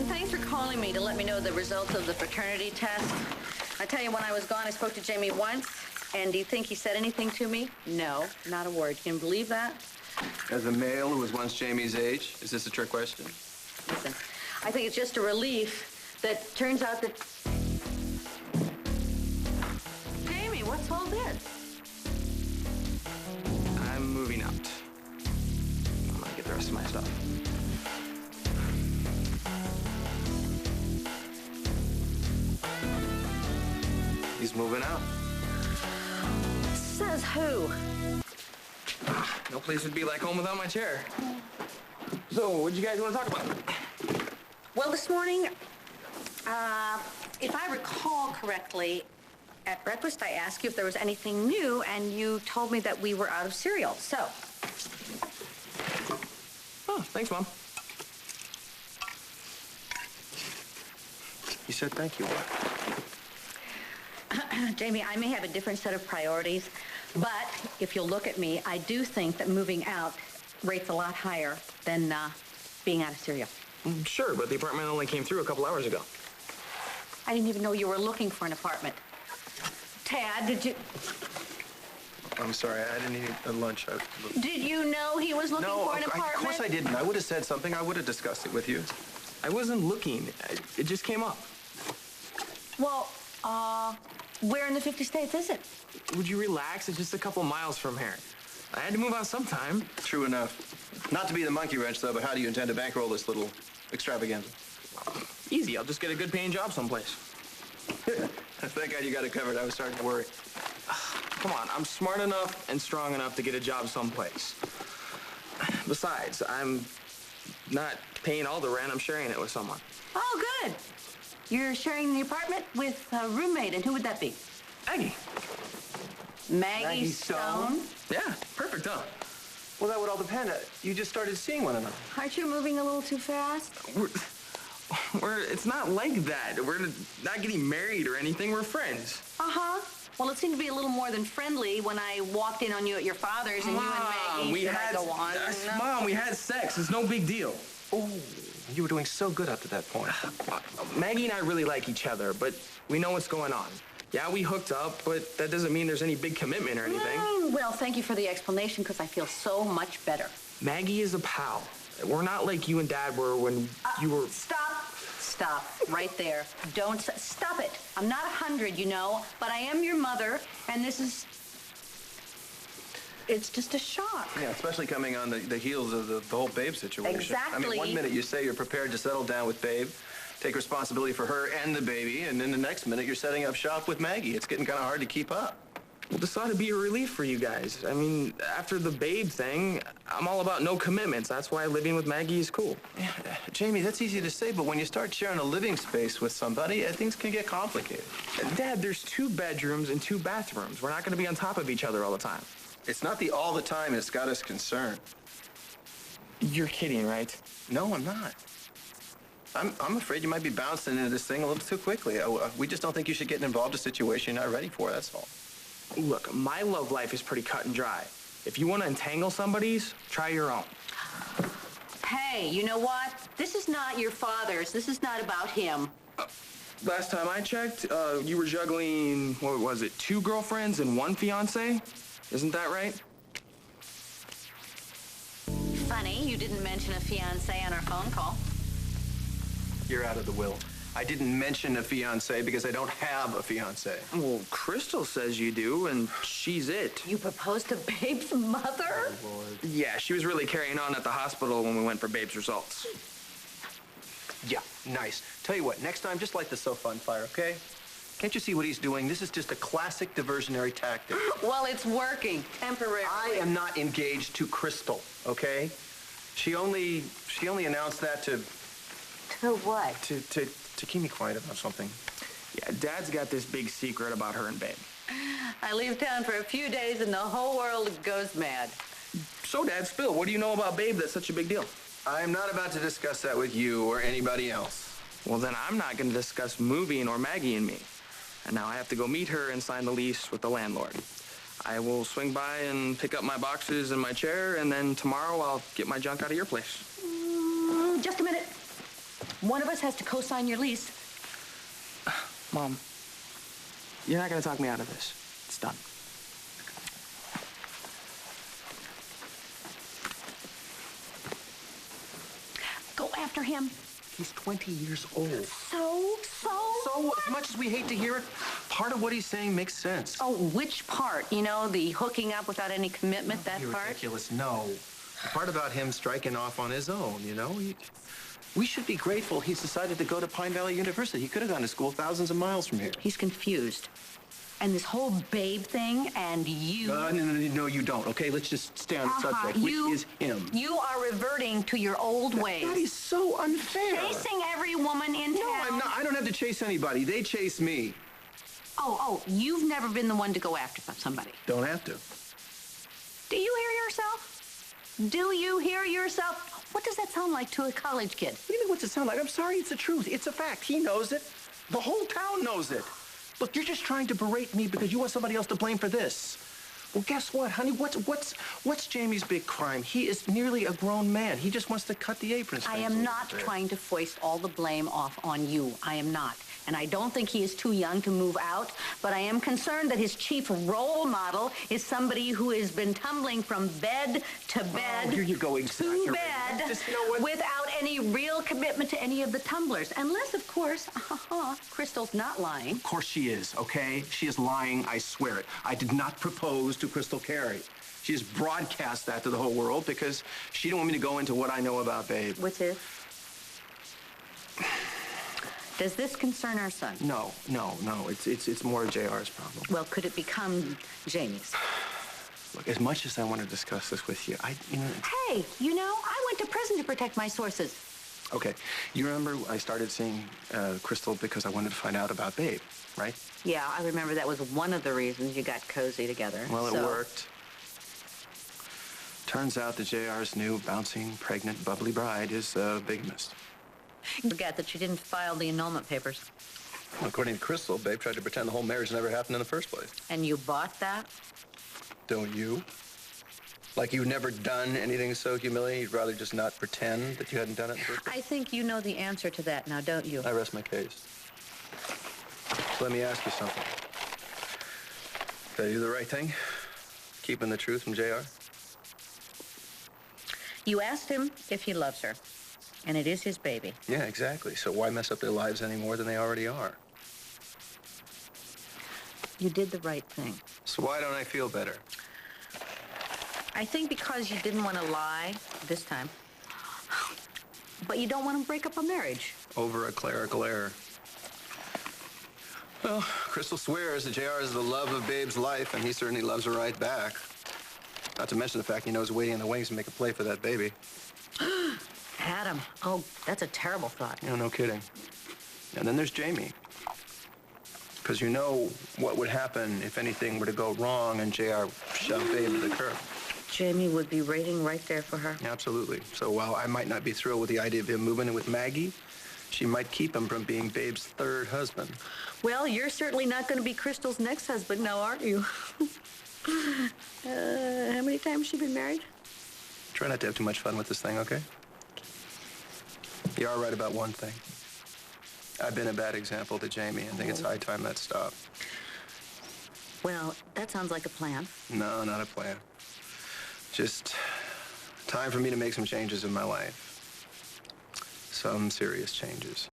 and thanks for calling me to let me know the results of the fraternity test. I tell you, when I was gone, I spoke to Jamie once, and do you think he said anything to me? No, not a word. Can you believe that? As a male who was once Jamie's age, is this a trick question? Listen, I think it's just a relief that turns out that... Jamie, what's all this? I'm moving out. I'm gonna get the rest of my stuff. He's moving out. Says who? No place would be like home without my chair. So, what'd you guys want to talk about? Well, this morning, if I recall correctly, at breakfast I asked you if there was anything new, and you told me that we were out of cereal, so. Oh, thanks, Mom. He said thank you. Jamie, I may have a different set of priorities, but if you'll look at me, I do think that moving out rates a lot higher than being out of cereal. Sure, but the apartment only came through a couple hours ago. I didn't even know you were looking for an apartment. Tad, did you... I'm sorry, I didn't eat a lunch. Did you know he was looking for an apartment? Of course I didn't. I would have said something. I would have discussed it with you. I wasn't looking. It just came up. Well, where in the 50 states is it? Would you relax? It's just a couple miles from here. I had to move out sometime. True enough. Not to be the monkey wrench, though, but how do you intend to bankroll this little extravaganza? Easy. I'll just get a good paying job someplace. Thank God you got it covered. I was starting to worry. Come on, I'm smart enough and strong enough to get a job someplace. Besides, I'm not paying all the rent. I'm sharing it with someone. Oh, good. You're sharing the apartment with a roommate, and who would that be? Maggie. Maggie Stone? Yeah, perfect, huh? Well, that would all depend. You just started seeing one another. Aren't you moving a little too fast? It's not like that. We're not getting married or anything. We're friends. Uh-huh. Well, it seemed to be a little more than friendly when I walked in on you at your father's, and Mom, you and Maggie go on. Mom, we had sex. It's no big deal. Oh, you were doing so good up to that point. Maggie and I really like each other, but we know what's going on. Yeah, we hooked up, but that doesn't mean there's any big commitment or anything. Well, thank you for the explanation, because I feel so much better. Maggie is a pal. We're not like you and Dad were when you were... Stop, right there. Don't, stop it. I'm not 100, you know, but I am your mother, and this is... It's just a shock. Yeah, especially coming on the heels of the whole Babe situation. Exactly. I mean, one minute you say you're prepared to settle down with Babe, take responsibility for her and the baby, and then the next minute you're setting up shop with Maggie. It's getting kind of hard to keep up. Well, this ought to be a relief for you guys. I mean, after the Babe thing, I'm all about no commitments. That's why living with Maggie is cool. Yeah, Jamie, that's easy to say, but when you start sharing a living space with somebody, things can get complicated. Dad, there's 2 bedrooms and 2 bathrooms. We're not going to be on top of each other all the time. It's not the all the time that's got us concerned. You're kidding, right? No, I'm not. I'm afraid you might be bouncing into this thing a little too quickly. We just don't think you should get involved in a situation you're not ready for, that's all. Look, my love life is pretty cut and dry. If you want to entangle somebody's, try your own. Hey, you know what? This is not your father's. This is not about him. Last time I checked, you were juggling, what was it, 2 girlfriends and 1 fiancé? Isn't that right? Funny, you didn't mention a fiancé on our phone call. You're out of the will. I didn't mention a fiancé because I don't have a fiancé. Well, Crystal says you do, and she's it. You proposed to Babe's mother? Oh, Lord. Yeah, she was really carrying on at the hospital when we went for Babe's results. Yeah, nice. Tell you what, next time, just light the sofa on fire, okay? Can't you see what he's doing? This is just a classic diversionary tactic. Well, it's working, temporarily. I am not engaged to Crystal, okay? She only announced that to what? To keep me quiet about something. Yeah, Dad's got this big secret about her and Babe. I leave town for a few days and the whole world goes mad. So, Dad, spill. What do you know about Babe that's such a big deal? I'm not about to discuss that with you or anybody else. Well, then I'm not going to discuss moving or Maggie and me. And now I have to go meet her and sign the lease with the landlord. I will swing by and pick up my boxes and my chair, and then tomorrow I'll get my junk out of your place. Just a minute. One of us has to co-sign your lease. Mom, you're not gonna talk me out of this. It's done. Go after him. He's 20 years old. So? So, as much as we hate to hear it, part of what he's saying makes sense. Oh, which part? You know, the hooking up without any commitment, that You're part? ridiculous. No. The part about him striking off on his own, you know? We should be grateful he's decided to go to Pine Valley University. He could have gone to school thousands of miles from here. He's confused. And this whole babe thing, and you... No, you don't, okay? Let's just stay on the subject, which is him. You are reverting to your old ways. That is so unfair. Chasing every woman in town. No, I'm not. I don't have to chase anybody. They chase me. Oh, you've never been the one to go after somebody. Don't have to. Do you hear yourself? Do you hear yourself? What does that sound like to a college kid? What do you mean, what's it sound like? I'm sorry, it's the truth. It's a fact. He knows it. The whole town knows it. Look, you're just trying to berate me because you want somebody else to blame for this. Well, guess what, honey? What's Jamie's big crime? He is nearly a grown man. He just wants to cut the apron strings. I am not trying to foist all the blame off on you. I am not. And I don't think he is too young to move out, but I am concerned that his chief role model is somebody who has been tumbling from bed to bed here you go, to exaggerating. bed Just, you know what? without any real commitment to any of the tumblers. Unless, of course, Crystal's not lying. Of course she is, okay? She is lying, I swear it. I did not propose to Crystal Carey. She has broadcast that to the whole world because she didn't want me to go into what I know about Babe. What's it? Does this concern our son? No. It's more JR's problem. Well, could it become Jamie's? Look, as much as I want to discuss this with you, Hey, I went to prison to protect my sources. Okay, you remember I started seeing Crystal because I wanted to find out about Babe, right? Yeah, I remember that was one of the reasons you got cozy together. Well, it worked. Turns out that JR's new bouncing, pregnant, bubbly bride is a bigamist. You forget that you didn't file the annulment papers. Well, according to Crystal, Babe tried to pretend the whole marriage never happened in the first place. And you bought that? Don't you? Like you've never done anything so humiliating, you'd rather just not pretend that you hadn't done it in the first place? I think you know the answer to that now, don't you? I rest my case. So let me ask you something. Did I do the right thing? Keeping the truth from JR? You asked him if he loves her, and it is his baby. Yeah, exactly. So why mess up their lives any more than they already are? You did the right thing. So why don't I feel better? I think because you didn't want to lie this time. But you don't want to break up a marriage. Over a clerical error. Well, Crystal swears that JR is the love of Babe's life, and he certainly loves her right back. Not to mention the fact he knows waiting in the wings to make a play for that baby. Adam, oh, that's a terrible thought. No kidding. And then there's Jamie. Because you know what would happen if anything were to go wrong and JR shoved Babe to the curb. Jamie would be waiting right there for her. Absolutely. So while I might not be thrilled with the idea of him moving in with Maggie, she might keep him from being Babe's third husband. Well, you're certainly not going to be Crystal's next husband now, aren't you? How many times has she been married? Try not to have too much fun with this thing, okay? You are right about one thing. I've been a bad example to Jamie. I think it's high time that stopped. Well, that sounds like a plan. No, not a plan. Just time for me to make some changes in my life. Some serious changes.